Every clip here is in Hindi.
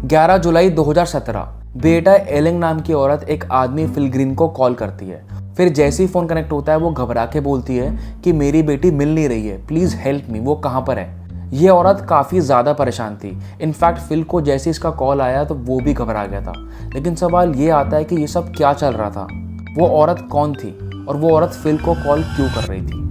11 जुलाई 2017 बेटा एलिंग नाम की औरत एक आदमी फिल ग्रीन को कॉल करती है। फिर जैसे ही फ़ोन कनेक्ट होता है वो घबरा के बोलती है कि मेरी बेटी मिल नहीं रही है, प्लीज़ हेल्प मी, वो कहाँ पर है। ये औरत काफ़ी ज़्यादा परेशान थी। इनफैक्ट फिल को जैसे इसका कॉल आया तो वो भी घबरा गया था। लेकिन सवाल ये आता है कि ये सब क्या चल रहा था, वो औरत कौन थी और वो औरत फिल को कॉल क्यों कर रही थी।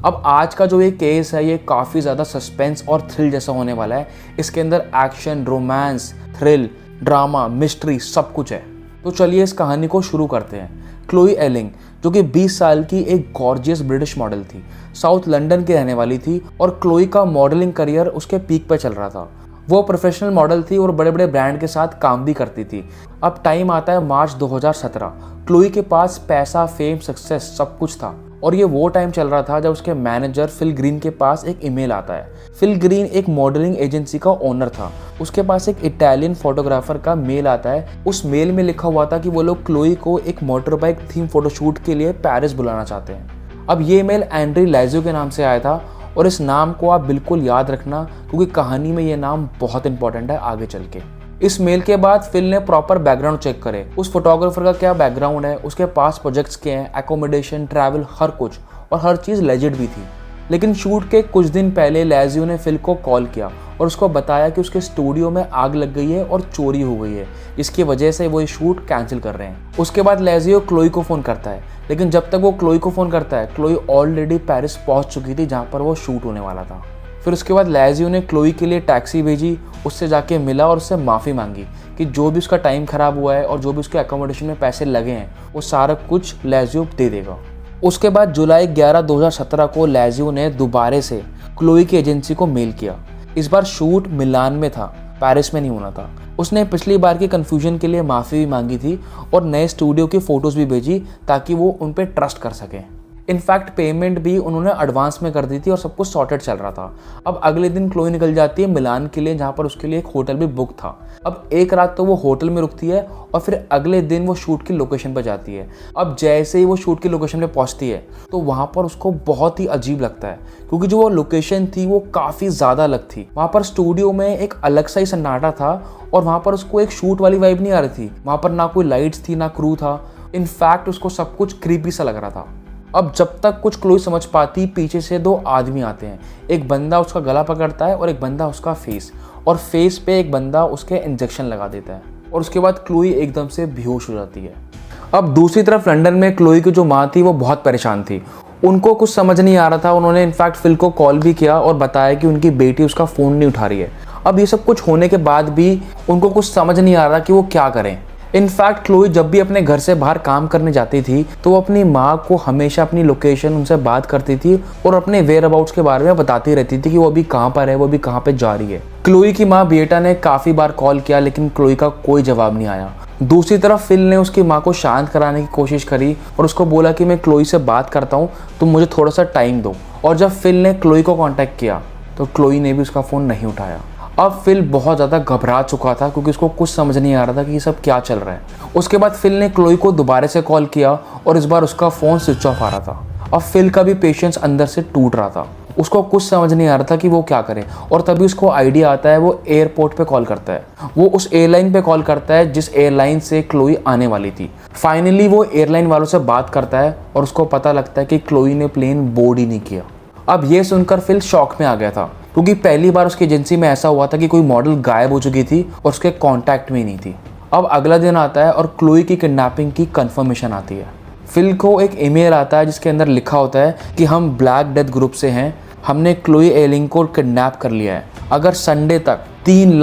अब आज का जो ये केस है ये काफ़ी ज़्यादा सस्पेंस और थ्रिल जैसा होने वाला है। इसके अंदर action, romance, thrill, drama, mystery सब कुछ है। तो चलिए इस कहानी को शुरू करते हैं। क्लोई एलिंग जो कि 20 साल की एक गॉर्जियस ब्रिटिश मॉडल थी, साउथ लंदन की रहने वाली थी और क्लोई का मॉडलिंग करियर उसके पीक पे चल रहा था। वो प्रोफेशनल मॉडल थी और बड़े बड़े ब्रांड के साथ काम भी करती थी। अब टाइम आता है मार्च 2017। क्लोई के पास पैसा, फेम, सक्सेस सब कुछ था और ये वो टाइम चल रहा था जब उसके मैनेजर फिल ग्रीन के पास एक ईमेल आता है। फिल ग्रीन एक मॉडलिंग एजेंसी का ओनर था। उसके पास एक इटालियन फोटोग्राफर का मेल आता है। उस मेल में लिखा हुआ था कि वो लोग क्लोई को एक मोटर बाइक थीम फोटोशूट के लिए पेरिस बुलाना चाहते हैं। अब ये मेल एंड्री लाइजो के नाम से आया था और इस नाम को आप बिल्कुल याद रखना क्योंकि कहानी में ये नाम बहुत इंपॉर्टेंट है आगे चल के। इस मेल के बाद फिल ने प्रॉपर बैकग्राउंड चेक करे, उस फोटोग्राफर का क्या बैकग्राउंड है, उसके पास प्रोजेक्ट्स के हैं, एकोमोडेशन, ट्रैवल, हर कुछ, और हर चीज़ लेजिट भी थी। लेकिन शूट के कुछ दिन पहले लाइजो ने फिल को कॉल किया और उसको बताया कि उसके स्टूडियो में आग लग गई है और चोरी हो गई है, इसकी वजह से वो ये शूट कैंसिल कर रहे हैं। उसके बाद लाइजो क्लोई को फ़ोन करता है, लेकिन जब तक वो क्लोई को फ़ोन करता है क्लोई ऑलरेडी पेरिस पहुंच चुकी थी जहाँ पर वो शूट होने वाला था। फिर उसके बाद लाइजो ने क्लोई के लिए टैक्सी भेजी, उससे जाके मिला और उससे माफ़ी मांगी कि जो भी उसका टाइम ख़राब हुआ है और जो भी उसके एकोमोडेशन में पैसे लगे हैं वो सारा कुछ लाइजो दे देगा। उसके बाद जुलाई 11, 2017 को लाइजो ने दोबारा से क्लोई की एजेंसी को मेल किया। इस बार शूट मिलान में था, पेरिस में नहीं होना था। उसने पिछली बार की कन्फ्यूजन के लिए माफ़ी भी मांगी थी और नए स्टूडियो की फ़ोटोज़ भी भेजी ताकि वो उन पर ट्रस्ट कर सकें। इनफैक्ट पेमेंट भी उन्होंने एडवांस में कर दी थी और सब कुछ सॉर्टेड चल रहा था। अब अगले दिन क्लोई निकल जाती है मिलान के लिए जहाँ पर उसके लिए एक होटल भी बुक था। अब एक रात तो वो होटल में रुकती है और फिर अगले दिन वो शूट की लोकेशन पर जाती है। अब जैसे ही वो शूट की लोकेशन पे पहुँचती है तो वहाँ पर उसको बहुत ही अजीब लगता है क्योंकि जो वो लोकेशन थी वो काफ़ी ज़्यादा अलग थी। वहाँ पर स्टूडियो में एक अलग सा ही सन्नाटा था और वहाँ पर उसको एक शूट वाली वाइब नहीं आ रही थी। वहाँ पर ना कोई लाइट्स थी ना क्रू था। इनफैक्ट उसको सब कुछ क्रीपी सा लग रहा था। अब जब तक कुछ क्लोई समझ पाती, पीछे से दो आदमी आते हैं। एक बंदा उसका गला पकड़ता है और एक बंदा उसका फेस, और फेस पे एक बंदा उसके इंजेक्शन लगा देता है और उसके बाद क्लोई एकदम से बेहोश हो जाती है। अब दूसरी तरफ लंदन में क्लोई की जो माँ थी वो बहुत परेशान थी। उनको कुछ समझ नहीं आ रहा था। उन्होंने इनफैक्ट फिल को कॉल भी किया और बताया कि उनकी बेटी उसका फ़ोन नहीं उठा रही है। अब ये सब कुछ होने के बाद भी उनको कुछ समझ नहीं आ रहा कि वो क्या करें। इनफैक्ट क्लोई जब भी अपने घर से बाहर काम करने जाती थी तो वो अपनी माँ को हमेशा अपनी लोकेशन उनसे बात करती थी और अपने वेयर अबाउट्स के बारे में बताती रहती थी कि वो अभी कहाँ पर है, वो अभी कहाँ पे जा रही है। क्लोई की माँ बेटा ने काफ़ी बार कॉल किया लेकिन क्लोई का कोई जवाब नहीं आया। दूसरी तरफ फिल ने उसकी माँ को शांत कराने की कोशिश करी और उसको बोला कि मैं क्लोई से बात करता हूँ, तुम मुझे थोड़ा सा टाइम दो। और जब फिल ने क्लोई को कॉन्टैक्ट किया तो क्लोई ने भी उसका फ़ोन नहीं उठाया। अब फिल बहुत ज़्यादा घबरा चुका था क्योंकि उसको कुछ समझ नहीं आ रहा था कि ये सब क्या चल रहा है। उसके बाद फिल ने क्लोई को दोबारा से कॉल किया और इस बार उसका फ़ोन स्विच ऑफ आ रहा था। अब फिल का भी पेशेंस अंदर से टूट रहा था। उसको कुछ समझ नहीं आ रहा था कि वो क्या करे और तभी उसको आइडिया आता है। वो एयरपोर्ट पे कॉल करता है। वो उस एयरलाइन पे कॉल करता है जिस एयरलाइन से क्लोई आने वाली थी। फाइनली वो एयरलाइन वालों से बात करता है और उसको पता लगता है कि क्लोई ने प्लेन बोर्ड ही नहीं किया। अब ये सुनकर फिल शॉक में आ गया था क्योंकि पहली बार उसकी एजेंसी में ऐसा हुआ था कि कोई मॉडल गायब हो चुकी थी और उसके कांटेक्ट में ही नहीं थी। अब अगला दिन आता है और क्लोई की किडनैपिंग की कंफर्मेशन आती है। फिल को एक ईमेल आता है जिसके अंदर लिखा होता है कि हम ब्लैक डेथ ग्रुप से हैं, हमने क्लोई एलिंग को किडनैप कर लिया है। अगर संडे तक $3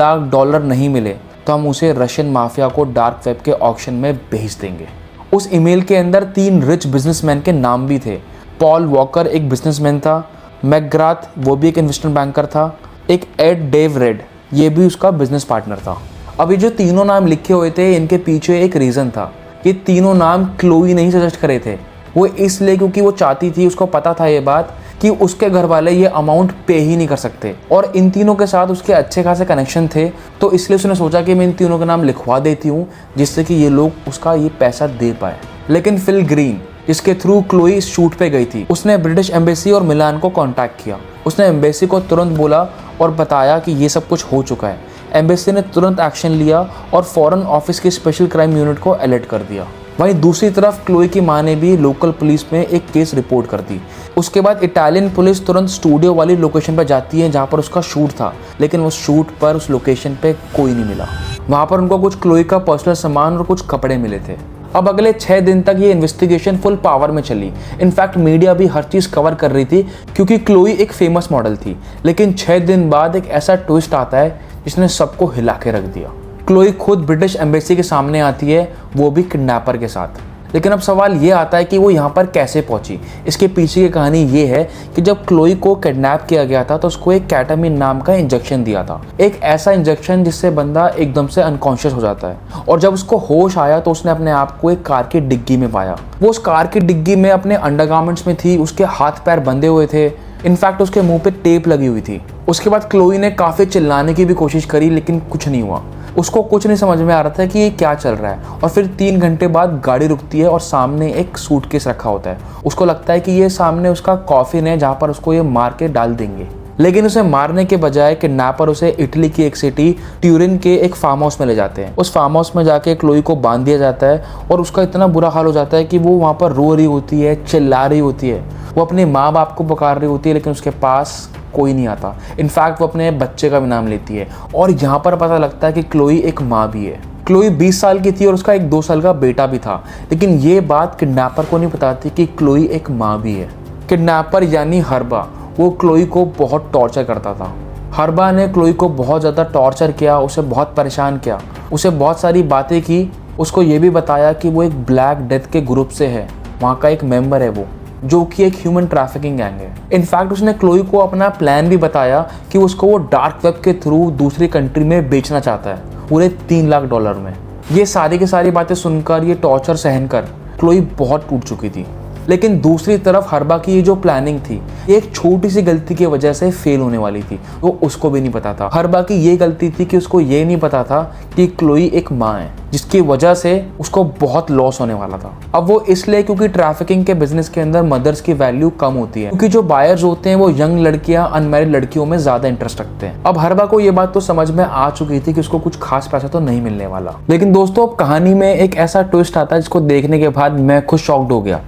लाख नहीं मिले तो हम उसे रशियन माफिया को डार्क वेब के ऑक्शन में भेज देंगे। उस ईमेल के अंदर 3 रिच बिजनेसमैन के नाम भी थे। पॉल वॉकर एक बिजनेसमैन था, मैकग्राथ वो भी एक इन्वेस्टमेंट बैंकर था, एक एड डेव रेड ये भी उसका बिजनेस पार्टनर था। अभी जो तीनों नाम लिखे हुए थे इनके पीछे एक रीज़न था। ये तीनों नाम क्लोई नहीं सजेस्ट करे थे। वो इसलिए क्योंकि वो चाहती थी, उसको पता था ये बात कि उसके घर वाले ये अमाउंट पे ही नहीं कर सकते और इन तीनों के साथ उसके अच्छे खासे कनेक्शन थे। तो इसलिए उसने सोचा कि मैं इन तीनों का नाम लिखवा देती हूँ जिससे कि ये लोग उसका ये पैसा दे पाए। लेकिन फिल ग्रीन जिसके थ्रू क्लोई इस शूट पे गई थी उसने ब्रिटिश एम्बेसी और मिलान को कांटेक्ट किया। उसने एम्बेसी को तुरंत बोला और बताया कि ये सब कुछ हो चुका है। एम्बेसी ने तुरंत एक्शन लिया और फौरन ऑफिस की स्पेशल क्राइम यूनिट को अलर्ट कर दिया। वहीं दूसरी तरफ क्लोई की मां ने भी लोकल पुलिस में एक केस रिपोर्ट कर दी। उसके बाद इटालियन पुलिस तुरंत स्टूडियो वाली लोकेशन पर जाती है जहां पर उसका शूट था, लेकिन उस शूट पर उस लोकेशन पे कोई नहीं मिला। वहां पर उनको कुछ क्लोई का पर्सनल सामान और कुछ कपड़े मिले थे। अब अगले 6 दिन तक ये इन्वेस्टिगेशन फुल पावर में चली। इनफैक्ट मीडिया भी हर चीज़ कवर कर रही थी क्योंकि क्लोई एक फेमस मॉडल थी। लेकिन 6 दिन बाद एक ऐसा ट्विस्ट आता है जिसने सबको हिला के रख दिया। क्लोई खुद ब्रिटिश एम्बेसी के सामने आती है, वो भी किडनैपर के साथ। लेकिन अब सवाल ये आता है कि वो यहाँ पर कैसे पहुंची। इसके पीछे की कहानी ये है कि जब क्लोई को किडनैप किया गया था तो उसको एक कैटामिन नाम का इंजेक्शन दिया था, एक ऐसा इंजेक्शन जिससे बंदा एकदम से अनकॉन्शियस हो जाता है। और जब उसको होश आया तो उसने अपने आप को एक कार की डिग्गी में पाया। वो उस कार की डिग्गी में अपने अंडरगारमेंट्स में थी, उसके हाथ पैर बंधे हुए थे, इनफैक्ट उसके मुंह पे टेप लगी हुई थी। उसके बाद क्लोई ने काफ़ी चिल्लाने की भी कोशिश करी लेकिन कुछ नहीं हुआ। उसको कुछ नहीं समझ में आ रहा था कि ये क्या चल रहा है। और फिर 3 घंटे बाद गाड़ी रुकती है और सामने एक सूटकेस रखा होता है। उसको लगता है कि ये सामने उसका कॉफिन है जहाँ पर उसको ये मार के डाल देंगे। लेकिन उसे मारने के बजाय किडनैपर उसे इटली की एक सिटी ट्यूरिन के एक फार्म हाउस में ले जाते हैं। उस फार्म हाउस में जाके क्लोई को बांध दिया जाता है और उसका इतना बुरा हाल हो जाता है कि वो वहाँ पर रो रही होती है, चिल्ला रही होती है। वो अपने माँ बाप को पुकार रही होती है लेकिन उसके पास कोई नहीं आता। इनफैक्ट वो अपने बच्चे का भी नाम लेती है और यहाँ पर पता लगता है कि क्लोई एक माँ भी है। क्लोई 20 साल की थी और उसका एक 2 साल का बेटा भी था, लेकिन ये बात किडनैपर को नहीं पता थी कि क्लोई एक माँ भी है। किडनैपर यानी हर्बा, वो क्लोई को बहुत टॉर्चर करता था। हर्बा ने क्लोई को बहुत ज़्यादा टॉर्चर किया, उसे बहुत परेशान किया, उसे बहुत सारी बातें की। उसको ये भी बताया कि वो एक ब्लैक डेथ के ग्रुप से है, वहाँ का एक मेंबर है वो, जो कि एक ह्यूमन ट्रैफिकिंग गैंग है। इनफैक्ट उसने क्लोई को अपना प्लान भी बताया कि उसको वो डार्क वेब के थ्रू दूसरी कंट्री में बेचना चाहता है, पूरे $3 लाख में। ये सारी की सारी बातें सुनकर, ये टॉर्चर सहन कर क्लोई बहुत टूट चुकी थी। लेकिन दूसरी तरफ हर्बा की ये जो प्लानिंग थी, ये एक छोटी सी गलती की वजह से फेल होने वाली थी। वो उसको भी नहीं पता था। हर्बा की ये गलती थी कि उसको ये नहीं पता था कि क्लोई एक माँ है, जिसकी वजह से उसको बहुत लॉस होने वाला था। अब वो इसलिए क्योंकि ट्रैफिकिंग के बिजनेस के अंदर मदर्स की वैल्यू कम होती है, क्योंकि जो बायर्स होते हैं वो यंग लड़कियां, अनमैरिड लड़कियों में ज्यादा इंटरेस्ट रखते हैं। अब हर्बा को ये बात तो समझ में आ चुकी थी कि उसको कुछ खास पैसा तो नहीं मिलने वाला। लेकिन दोस्तों, अब कहानी में एक ऐसा ट्विस्ट आता है जिसको देखने के बाद मैं खुद शॉक्ड हो गया।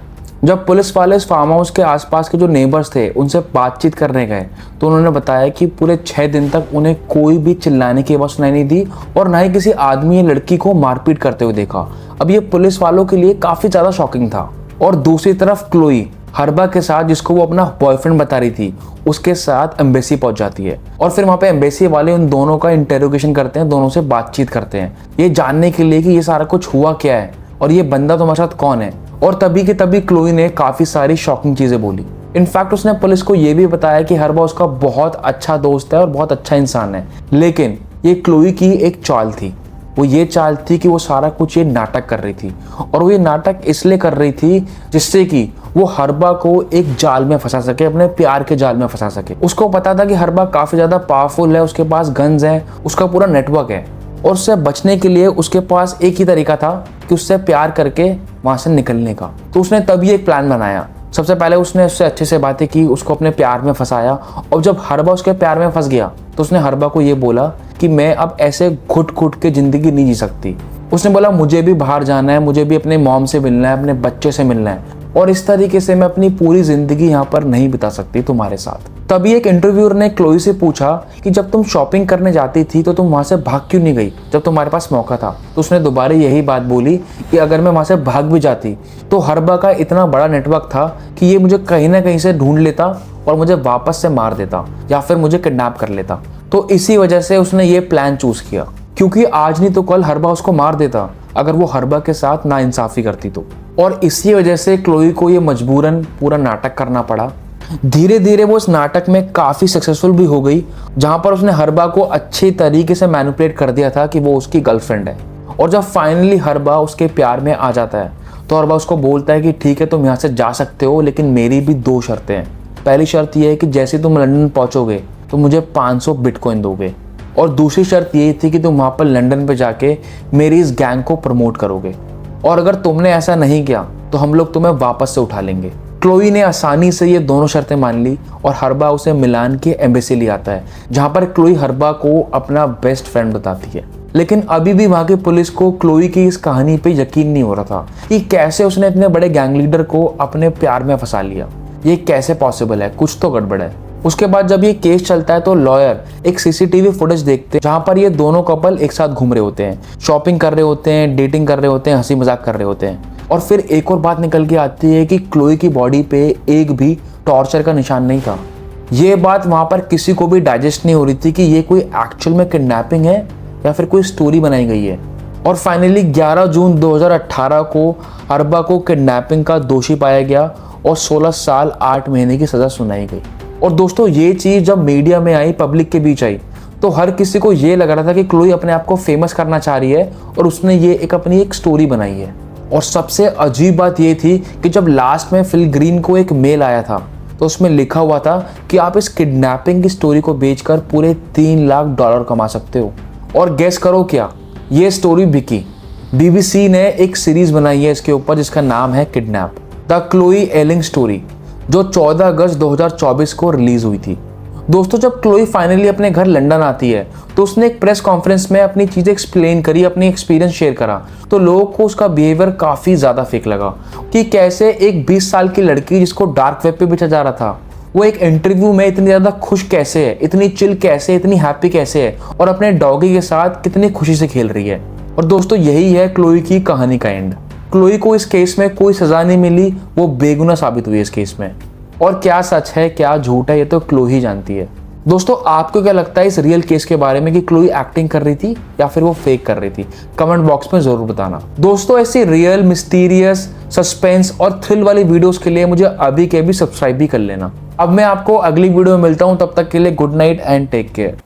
जब पुलिस वाले इस फार्म हाउस के आसपास के जो नेबर्स थे उनसे बातचीत करने गए तो उन्होंने बताया कि पूरे 6 दिन तक उन्हें कोई भी चिल्लाने की आवाज़ सुनाई नहीं दी और ना ही किसी आदमी या लड़की को मारपीट करते हुए देखा। अब ये पुलिस वालों के लिए काफ़ी ज़्यादा शॉकिंग था। और दूसरी तरफ क्लोई हर्बा के साथ, जिसको वो अपना बॉयफ्रेंड बता रही थी, उसके साथ एम्बेसी पहुंच जाती है। और फिर वहाँ पे एम्बेसी वाले उन दोनों का इंटेरोगेशन करते हैं, दोनों से बातचीत करते हैं ये जानने के लिए कि ये सारा कुछ हुआ क्या है और ये बंदा तुम्हारे साथ कौन है। और तभी के तभी क्लोई ने काफ़ी सारी शॉकिंग चीज़ें बोली। इनफैक्ट उसने पुलिस को ये भी बताया कि हर्बा उसका बहुत अच्छा दोस्त है और बहुत अच्छा इंसान है। लेकिन ये क्लोई की एक चाल थी। वो ये चाल थी कि वो सारा कुछ ये नाटक कर रही थी और वो ये नाटक इसलिए कर रही थी जिससे कि वो हर्बा को एक जाल में फंसा सके, अपने प्यार के जाल में फंसा सके। उसको पता था कि हर्बा काफ़ी ज़्यादा पावरफुल है, उसके पास गन्स हैं, उसका पूरा नेटवर्क है और उससे बचने के लिए उसके पास एक ही तरीका था कि उससे प्यार करके वहाँ से निकलने का। तो उसने तभी एक प्लान बनाया। सबसे पहले उसने उससे अच्छे से बातें की, उसको अपने प्यार में फंसाया और जब हर्बा उसके प्यार में फंस गया तो उसने हर्बा को ये बोला कि मैं अब ऐसे घुट घुट के ज़िंदगी नहीं जी सकती। उसने बोला मुझे भी बाहर जाना है, मुझे भी अपने मॉम से मिलना है, अपने बच्चे से मिलना है और इस तरीके से मैं अपनी पूरी ज़िंदगी यहाँ पर नहीं बिता सकती तुम्हारे साथ। तभी एक इंटरव्यूअर ने क्लोई से पूछा कि जब तुम शॉपिंग करने जाती थी तो तुम वहाँ से भाग क्यों नहीं गई जब तुम्हारे पास मौका था। तो उसने दोबारा यही बात बोली कि अगर मैं वहाँ से भाग भी जाती तो हर्बा का इतना बड़ा नेटवर्क था कि ये मुझे कहीं ना कहीं से ढूंढ लेता और मुझे वापस से मार देता या फिर मुझे किडनैप कर लेता। तो इसी वजह से उसने ये प्लान चूज किया, क्योंकि आज नहीं तो कल हर्बा उसको मार देता अगर वो हर्बा के साथ नाइंसाफी करती तो। और इसी वजह से क्लोई को ये मजबूरन पूरा नाटक करना पड़ा। धीरे धीरे वो इस नाटक में काफ़ी सक्सेसफुल भी हो गई, जहाँ पर उसने हर्बा को अच्छे तरीके से मैनिपुलेट कर दिया था कि वो उसकी गर्लफ्रेंड है। और जब फाइनली हर्बा उसके प्यार में आ जाता है तो हर्बा उसको बोलता है कि ठीक है तुम यहाँ से जा सकते हो, लेकिन मेरी भी 2 शर्तें हैं। पहली शर्त यह है कि जैसे तुम लंदन पहुँचोगे तो मुझे 500 बिटकॉइन दोगे और दूसरी शर्त ये थी कि तुम वहाँ पर लंदन पे जाके मेरी इस गैंग को प्रमोट करोगे और अगर तुमने ऐसा नहीं किया तो हम लोग तुम्हें वापस से उठा लेंगे। क्लोई ने आसानी से ये दोनों शर्तें मान ली और हर्बा उसे मिलान के एम्बेसी ले आता है, जहां पर क्लोई हर्बा को अपना बेस्ट फ्रेंड बताती है। लेकिन अभी भी वहां की पुलिस को क्लोई की इस कहानी पे यकीन नहीं हो रहा था कि कैसे उसने इतने बड़े गैंग लीडर को अपने प्यार में फंसा लिया। ये कैसे पॉसिबल है, कुछ तो गड़बड़ है। उसके बाद जब ये केस चलता है तो लॉयर एक सीसीटीवी फुटेज देखते हैं जहां पर ये दोनों कपल एक साथ घूम रहे होते हैं, शॉपिंग कर रहे होते हैं, डेटिंग कर रहे होते हैं, हंसी मजाक कर रहे होते हैं। और फिर एक और बात निकल के आती है कि क्लोई की बॉडी पे एक भी टॉर्चर का निशान नहीं था। ये बात वहां पर किसी को भी डाइजेस्ट नहीं हो रही थी कि ये कोई एक्चुअल में किडनैपिंग है या फिर कोई स्टोरी बनाई गई है। और फाइनली 11 जून 2018 को हर्बा को किडनैपिंग का दोषी पाया गया और 16 साल 8 महीने की सज़ा सुनाई गई। और दोस्तों ये चीज़ जब मीडिया में आई, पब्लिक के बीच आई, तो हर किसी को ये लग रहा था कि क्लोई अपने आप को फेमस करना चाह रही है और उसने ये अपनी एक स्टोरी बनाई है। और सबसे अजीब बात ये थी कि जब लास्ट में फिल ग्रीन को एक मेल आया था तो उसमें लिखा हुआ था कि आप इस किडनैपिंग की स्टोरी को बेचकर पूरे $3 लाख कमा सकते हो। और गेस करो क्या, ये स्टोरी बिकी। BBC ने एक सीरीज बनाई है इसके ऊपर जिसका नाम है किडनैप द क्लोई एलिंग स्टोरी, जो 14 अगस्त 2024 को रिलीज हुई थी। दोस्तों जब क्लोई फाइनली अपने घर लंदन आती है तो उसने एक प्रेस कॉन्फ्रेंस में अपनी चीज़ें एक्सप्लेन करी, अपनी एक्सपीरियंस शेयर करा। तो लोगों को उसका बिहेवियर काफ़ी ज़्यादा फेक लगा कि कैसे एक 20 साल की लड़की जिसको डार्क वेब पे बेचा जा रहा था, वो एक इंटरव्यू में इतनी ज़्यादा खुश कैसे है, इतनी चिल कैसे, इतनी हैप्पी कैसे है और अपने डॉगी के साथ कितनी खुशी से खेल रही है। और दोस्तों यही है क्लोई की कहानी का एंड। क्लोई को इस केस में कोई सज़ा नहीं मिली, वो बेगुनाह साबित हुई इस केस में। और क्या सच है क्या झूठ है ये तो क्लोई ही जानती है। दोस्तों आपको क्या लगता है इस रियल केस के बारे में कि क्लोई एक्टिंग कर रही थी या फिर वो फेक कर रही थी? कमेंट बॉक्स में जरूर बताना। दोस्तों ऐसी रियल, मिस्टीरियस, सस्पेंस और थ्रिल वाली वीडियोस के लिए मुझे अभी के भी सब्सक्राइब भी कर लेना। अब मैं आपको अगली वीडियो में मिलता हूँ, तब तक के लिए good night and take care.